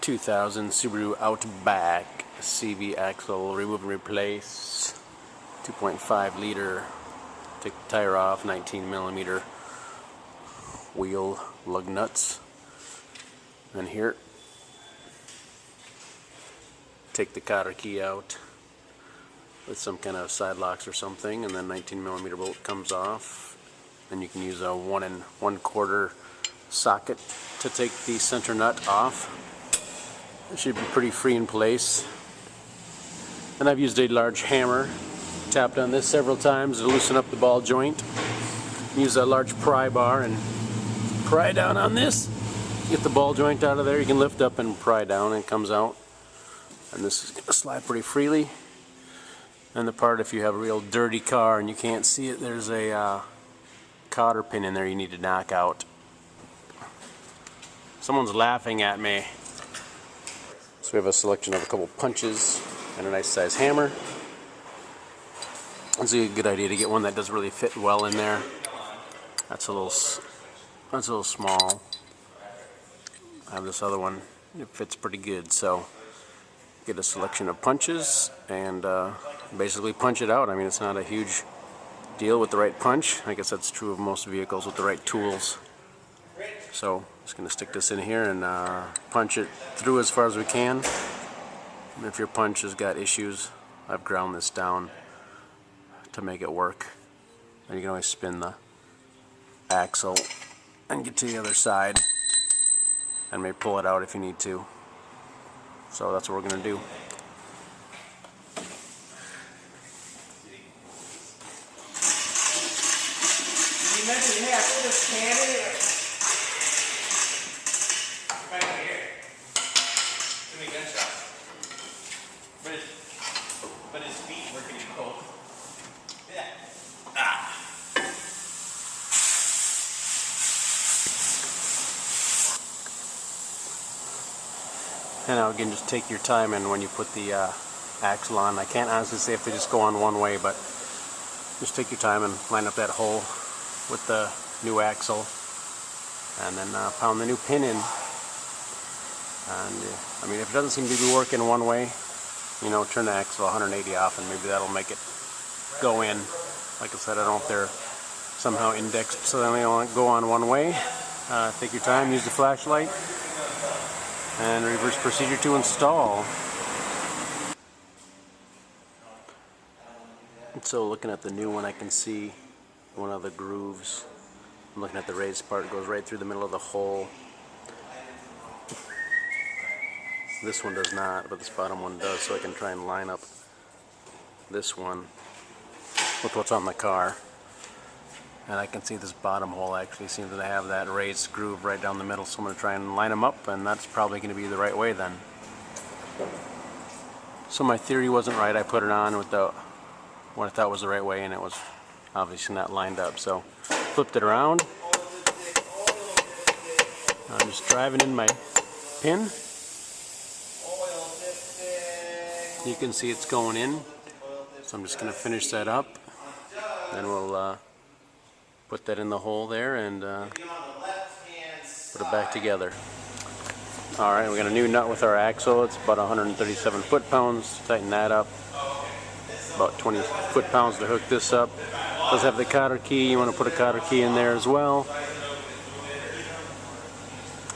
2000 Subaru Outback CV axle, remove and replace, 2.5 liter, take the tire off, 19 millimeter wheel lug nuts, and here, take the cotter key out with some kind of side locks or something, and then 19 millimeter bolt comes off, and you can use a 1 1/4 socket to take the center nut off. It should be pretty free in place. And I've used a large hammer, tapped on this several times to loosen up the ball joint. Use a large pry bar and pry down on this. Get the ball joint out of there. You can lift up and pry down and it comes out. And this is going to slide pretty freely. And the part, if you have a real dirty car and you can't see it, there's a cotter pin in there you need to knock out. Someone's laughing at me. So we have a selection of a couple punches and a nice size hammer. It's a good idea to get one that does really fit well in there. That's a little small. I have this other one. It fits pretty good. So get a selection of punches and basically punch it out. I mean, it's not a huge deal with the right punch. I guess that's true of most vehicles with the right tools. So I'm just going to stick this in here and punch it through as far as we can. And if your punch has got issues, I've ground this down to make it work. And you can always spin the axle and get to the other side and maybe pull it out if you need to. So that's what we're going to do. You mentioned you have to just scan it. Right over here. Too many gunshots. But his feet were getting cold. Yeah. Ah. And now again, just take your time, and when you put the axle on, I can't honestly say if they just go on one way, but just take your time and line up that hole with the new axle, and then pound the new pin in. And I mean, if it doesn't seem to be working one way, you know, turn the axle 180 off, and maybe that'll make it go in. Like I said, I don't know if they're somehow indexed so they only go on one way. Take your time, use the flashlight, and reverse procedure to install. And so looking at the new one, I can see one of the grooves. I'm looking at the raised part, it goes right through the middle of the hole. This one does not, but this bottom one does, so I can try and line up this one with what's on the car. And I can see this bottom hole actually seems to have that raised groove right down the middle, so I'm going to try and line them up, and that's probably going to be the right way then. So my theory wasn't right. I put it on with what I thought was the right way, and it was obviously not lined up. So flipped it around. I'm just driving in my pin. You can see it's going in. So I'm just going to finish that up. Then we'll put that in the hole there and put it back together. Alright, we got a new nut with our axle. It's about 137 foot-pounds. Tighten that up. About 20 foot-pounds to hook this up. Does have the cotter key. You want to put a cotter key in there as well.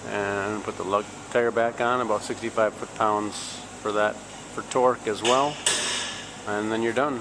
And put the lug tire back on. About 65 foot-pounds for that, for torque as well. And then you're done.